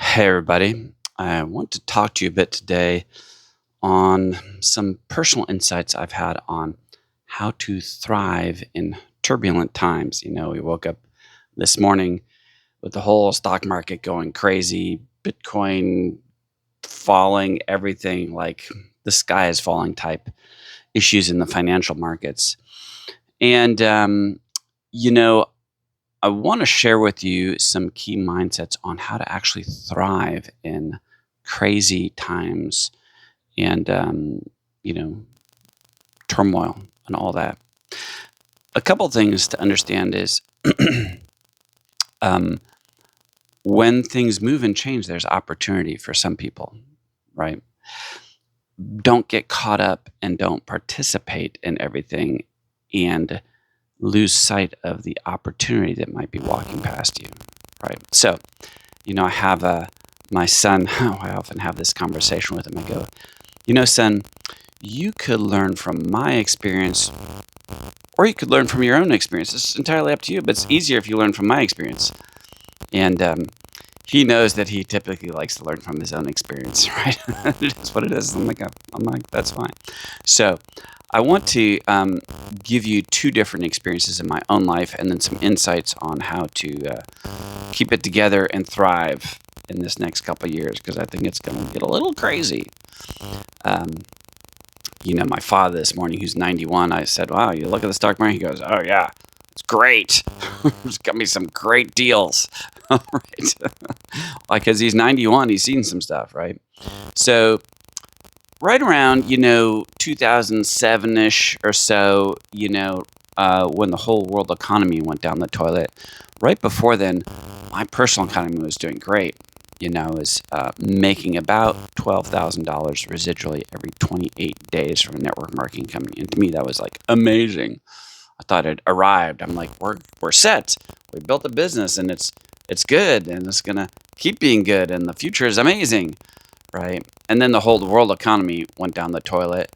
Hey, everybody. I want to talk to you a bit today on some personal insights I've had on how to thrive in turbulent times. We woke up this morning with the whole stock market going crazy, Bitcoin falling, everything like the sky is falling type issues in the financial markets. And, you know, I want to share with you some key mindsets on how to actually thrive in crazy times and, you know, turmoil and all that. A couple things to understand is um, when things move and change, there's opportunity for some people, right? Don't get caught up and don't participate in everything and lose sight of the opportunity that might be walking past you, right? So, I have my son. I often have this conversation with him. I go, son, you could learn from my experience, or you could learn from your own experience. It's entirely up to you, but it's easier if you learn from my experience. And he knows that he typically likes to learn from his own experience, right? It is what it is. I'm like, that's fine. So I want to give you two different experiences in my own life, and then some insights on how to keep it together and thrive in this next couple of years, because I think it's going to get a little crazy. My father this morning, who's 91, I said, wow, you look at the stock market? He goes, oh, yeah, it's great. There's got me some great deals. Right. Because he's 91, he's seen some stuff, right? So right around, 2007-ish or so, when the whole world economy went down the toilet, right before then, my personal economy was doing great. I was making about $12,000 residually every 28 days from a network marketing company. And to me, that was like amazing. I thought it arrived. I'm like, we're set. We built a business and it's good and it's going to keep being good and the future is amazing, right? And then the whole world economy went down the toilet.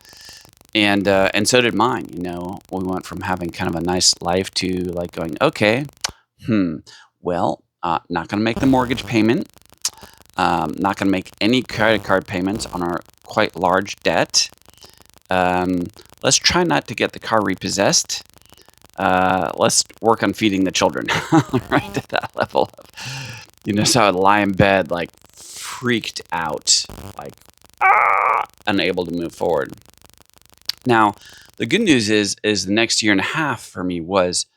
And so did mine. We went from having kind of a nice life to like going, okay, well, not going to make the mortgage payment. Not going to make any credit card payments on our quite large debt. Let's try not to get the car repossessed. Let's work on feeding the children, right at that level of, so I would lie in bed, like freaked out, like, unable to move forward. Now, the good news is the next year and a half for me was,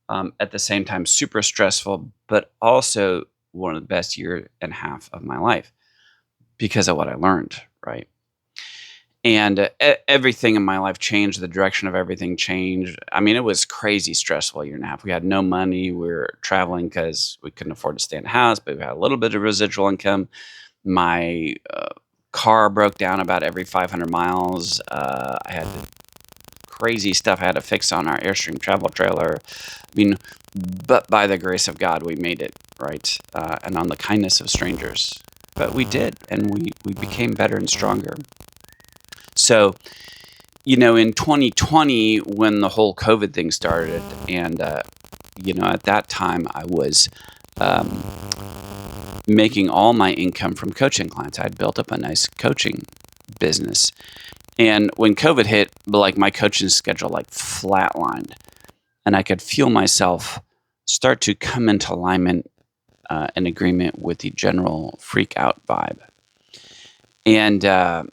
at the same time, super stressful, but also one of the best year and a half of my life because of what I learned, right? And everything in my life changed. The direction of everything changed. I mean, it was crazy stressful year and a half. We had no money. We were traveling because we couldn't afford to stay in the house, but we had a little bit of residual income. My car broke down about every 500 miles. I had crazy stuff I had to fix on our Airstream travel trailer. I mean, but by the grace of God, we made it, right? And on the kindness of strangers. But we did, and we became better and stronger. So, in 2020, when the whole COVID thing started, and, at that time I was making all my income from coaching clients. I had built up a nice coaching business. And when COVID hit, like my coaching schedule like flatlined, and I could feel myself start to come into alignment and agreement with the general freak out vibe. And I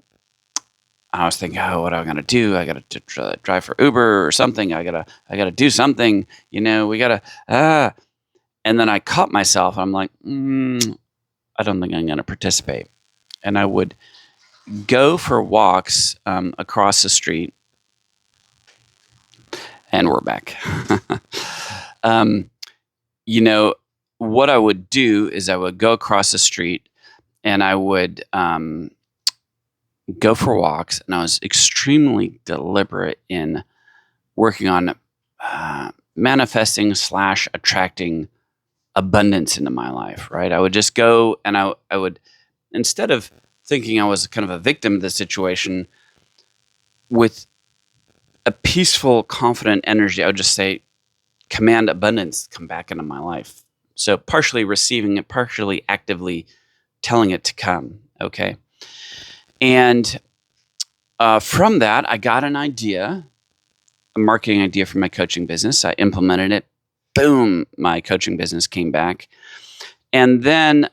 was thinking, oh, what am I going to do? I got to drive for Uber or something. I gotta do something. We gotta. And then I caught myself. I'm like, I don't think I'm going to participate. And I would go for walks across the street. And we're back. What I would do is I would go across the street and I would go for walks, and I was extremely deliberate in working on manifesting / attracting abundance into my life, right? I would just go and I would, instead of thinking I was kind of a victim of the situation, with a peaceful, confident energy, I would just say, command abundance come back into my life. So partially receiving it, partially actively telling it to come. Okay. And from that, I got an idea, a marketing idea for my coaching business. I implemented it. Boom, my coaching business came back. And then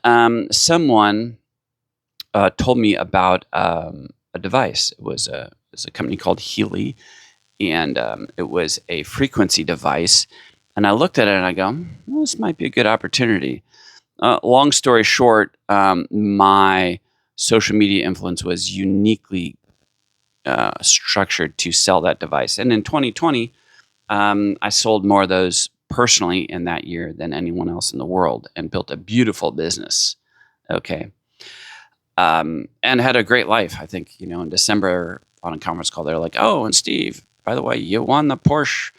someone told me about a device. It was a company called Healy, and it was a frequency device. And I looked at it and I go, well, this might be a good opportunity. Long story short, my social media influence was uniquely structured to sell that device. And in 2020, I sold more of those personally in that year than anyone else in the world and built a beautiful business. Okay. And had a great life. I think, in December on a conference call, they're like, oh, and Steve, by the way, you won the Porsche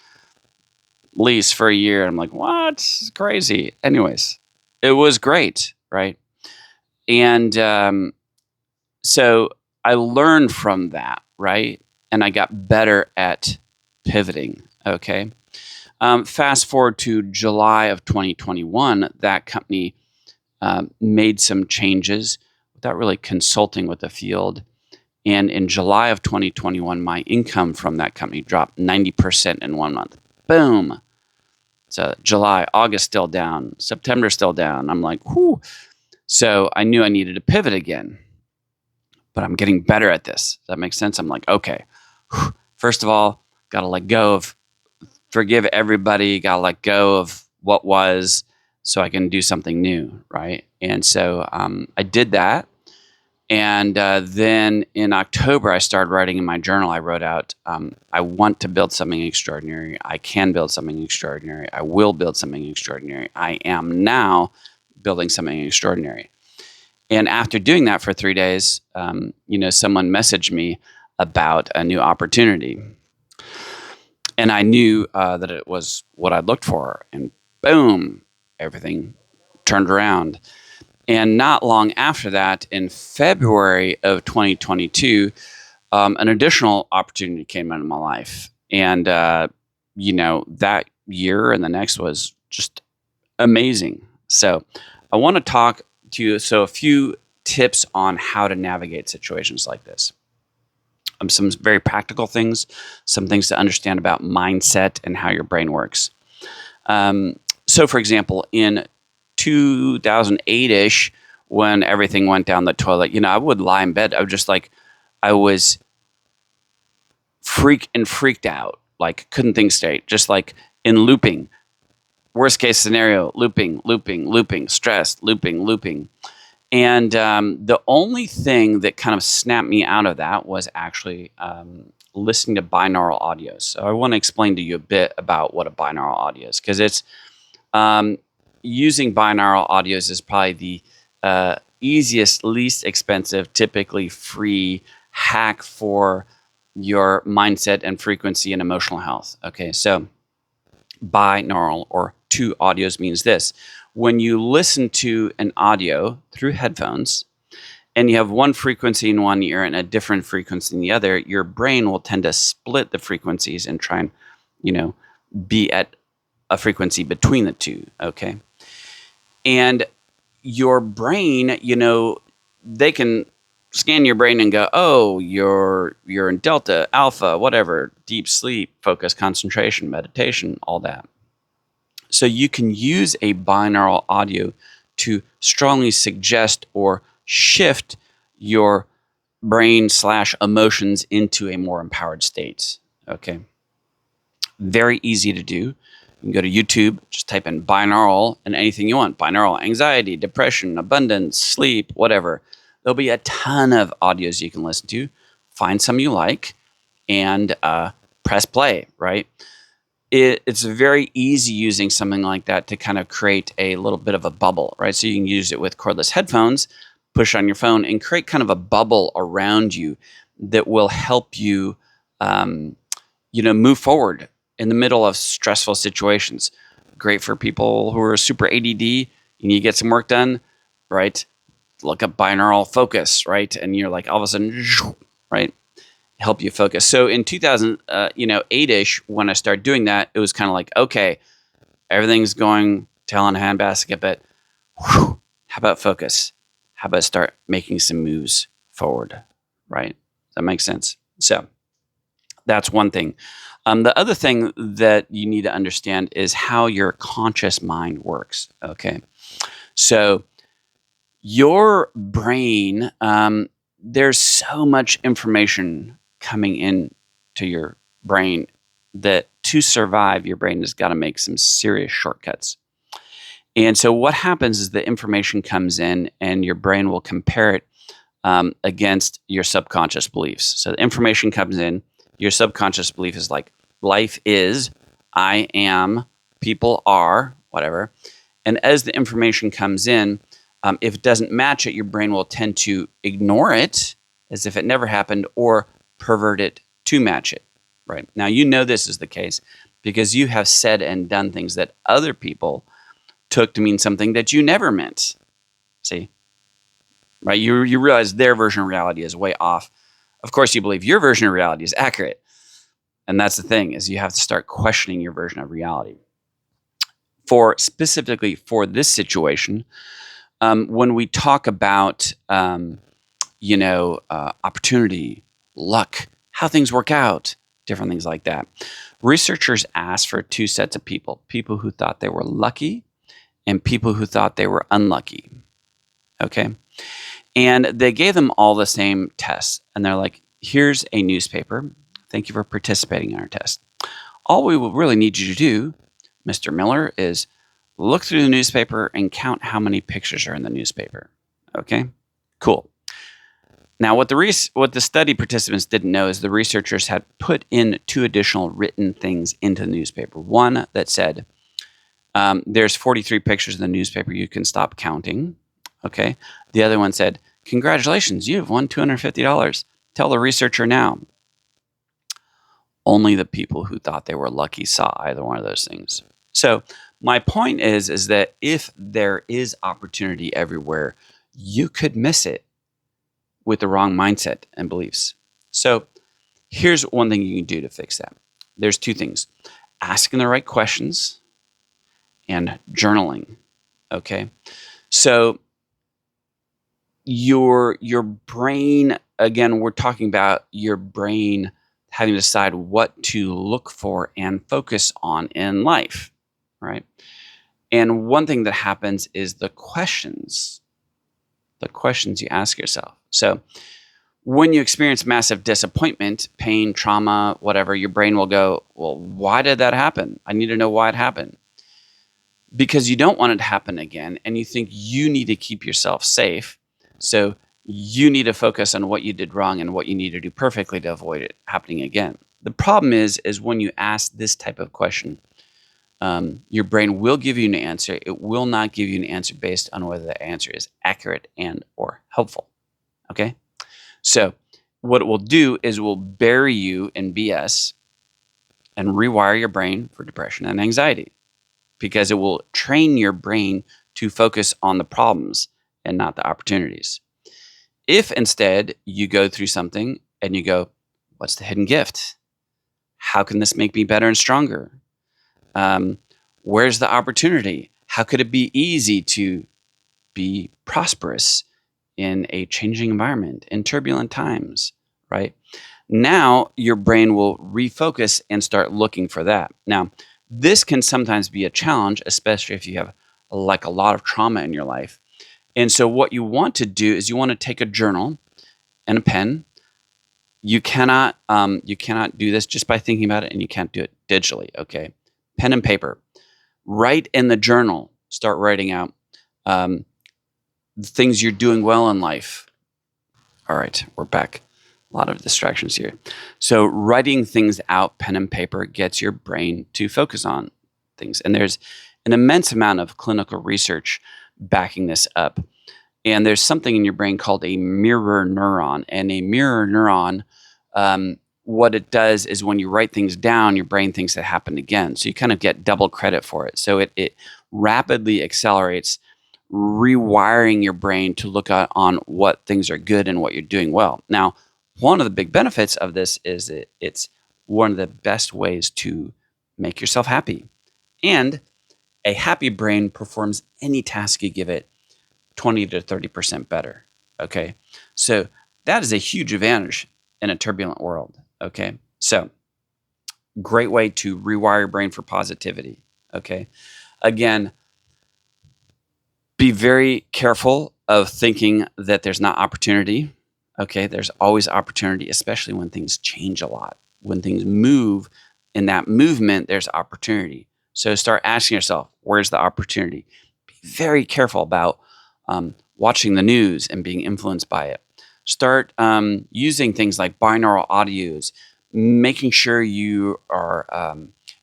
lease for a year. I'm like, what? It's crazy. Anyways, it was great. Right. And so I learned from that. Right. And I got better at pivoting. Okay. Fast forward to July of 2021, that company made some changes without really consulting with the field. And in July of 2021, my income from that company dropped 90% in 1 month. Boom. So July, August still down, September still down. I'm like, whew. So I knew I needed to pivot again. But I'm getting better at this. Does that make sense? I'm like, okay, first of all, got to let go of, forgive everybody, got to let go of what was so I can do something new, right? And so I did that. And then in October, I started writing in my journal. I wrote out, I want to build something extraordinary. I can build something extraordinary. I will build something extraordinary. I am now building something extraordinary. And after doing that for 3 days, someone messaged me about a new opportunity. And I knew that it was what I'd looked for. And boom, everything turned around. And not long after that, in February of 2022, an additional opportunity came into my life. And, that year and the next was just amazing. So I want to talk to you. So a few tips on how to navigate situations like this. Some very practical things, some things to understand about mindset and how your brain works. So for example, in 2008-ish, when everything went down the toilet, I would lie in bed. I was freaked out, like couldn't think straight, just like in looping. Worst case scenario, looping, stressed, looping. And the only thing that kind of snapped me out of that was actually listening to binaural audios. So I want to explain to you a bit about what a binaural audio is, because it's using binaural audios is probably the easiest, least expensive, typically free hack for your mindset and frequency and emotional health. Okay, so binaural or two audios means this. When you listen to an audio through headphones and you have one frequency in one ear and a different frequency in the other, your brain will tend to split the frequencies and try and, be at a frequency between the two, okay? And your brain, they can scan your brain and go, oh, you're in delta, alpha, whatever, deep sleep, focus, concentration, meditation, all that. So you can use a binaural audio to strongly suggest or shift your brain/emotions into a more empowered state. Okay. Very easy to do. You can go to YouTube, just type in binaural and anything you want. Binaural anxiety, depression, abundance, sleep, whatever. There'll be a ton of audios you can listen to. Find some you like and press play, right? It's very easy using something like that to kind of create a little bit of a bubble, right? So you can use it with cordless headphones, push on your phone, and create kind of a bubble around you that will help you, move forward in the middle of stressful situations. Great for people who are super ADD. You need to get some work done, right? Look up binaural focus, right? And you're like all of a sudden, right? Help you focus. So in 2008-ish, when I started doing that, it was kind of like, okay, everything's going tail in a handbasket, but how about focus? how about start making some moves forward, right? Does that make sense? So that's one thing. The other thing that you need to understand is how your conscious mind works. Okay. So your brain, there's so much information coming in to your brain that to survive, your brain has got to make some serious shortcuts. And so what happens is the information comes in and your brain will compare it against your subconscious beliefs. So the information comes in, your subconscious belief is like, life is, I am, people are, whatever. And as the information comes in, if it doesn't match it, your brain will tend to ignore it as if it never happened or pervert it to match it. Right. Now, you know this is the case because you have said and done things that other people took to mean something that you never meant. See? Right? You realize their version of reality is way off. Of course, you believe your version of reality is accurate. And that's the thing, is you have to start questioning your version of reality. Specifically for this situation, when we talk about, opportunity, luck, how things work out, different things like that, researchers asked for two sets of people who thought they were lucky and people who thought they were unlucky. Okay. And they gave them all the same tests. And they're like, here's a newspaper. Thank you for participating in our test. All we will really need you to do, Mr. Miller, is look through the newspaper and count how many pictures are in the newspaper. Okay? Cool. Now, what the study participants didn't know is the researchers had put in two additional written things into the newspaper. One that said, there's 43 pictures in the newspaper. You can stop counting. Okay. The other one said, congratulations, you have won $250. Tell the researcher now. Only the people who thought they were lucky saw either one of those things. So my point is that if there is opportunity everywhere, you could miss it with the wrong mindset and beliefs. So here's one thing you can do to fix that. There's two things: asking the right questions and journaling. Okay. So your brain, again, we're talking about your brain having to decide what to look for and focus on in life, right? And one thing that happens is the questions you ask yourself. So when you experience massive disappointment, pain, trauma, whatever, your brain will go, well, why did that happen? I need to know why it happened. Because you don't want it to happen again, and you think you need to keep yourself safe. So you need to focus on what you did wrong and what you need to do perfectly to avoid it happening again. The problem is when you ask this type of question, your brain will give you an answer. It will not give you an answer based on whether the answer is accurate and or helpful. Okay? So what it will do is it will bury you in BS and rewire your brain for depression and anxiety, because it will train your brain to focus on the problems and not the opportunities. If instead you go through something and you go, what's the hidden gift? How can this make me better and stronger? Where's the opportunity? How could it be easy to be prosperous in a changing environment, in turbulent times, right? Now your brain will refocus and start looking for that. Now, this can sometimes be a challenge, especially if you have like a lot of trauma in your life. And so what you want to do is you want to take a journal and a pen. You cannot do this just by thinking about it, and you can't do it digitally. Okay, pen and paper. Write in the journal. Start writing out the things you're doing well in life. All right, we're back. A lot of distractions here. So writing things out, pen and paper, gets your brain to focus on things. And there's an immense amount of clinical research backing this up. And there's something in your brain called a mirror neuron. And a mirror neuron, what it does is when you write things down, your brain thinks it happened again. So you kind of get double credit for it. So it rapidly accelerates rewiring your brain to look on what things are good and what you're doing well. Now, one of the big benefits of this is it's one of the best ways to make yourself happy. And a happy brain performs any task you give it 20 to 30% better. Okay. So that is a huge advantage in a turbulent world. Okay. So great way to rewire your brain for positivity. Okay. Again, be very careful of thinking that there's not opportunity. Okay. There's always opportunity, especially when things change a lot. When things move, in that movement, there's opportunity. So start asking yourself, where's the opportunity? Be very careful about watching the news and being influenced by it. Start using things like binaural audios, making sure you are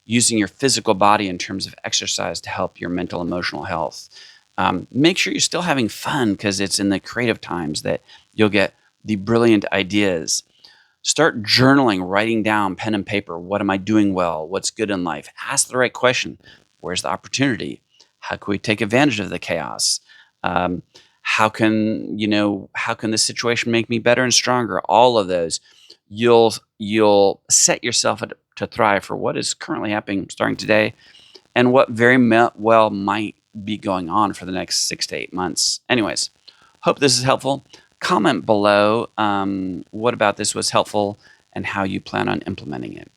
using your physical body in terms of exercise to help your mental, emotional health. Make sure you're still having fun, because it's in the creative times that you'll get the brilliant ideas. Start journaling, writing down, pen and paper. What am I doing well? What's good in life? Ask the right question. Where's the opportunity? How can we take advantage of the chaos? How can this situation make me better and stronger? All of those, you'll set yourself to thrive for what is currently happening starting today, and what very well might be going on for the next 6 to 8 months. Anyways, hope this is helpful. Comment below what about this was helpful and how you plan on implementing it.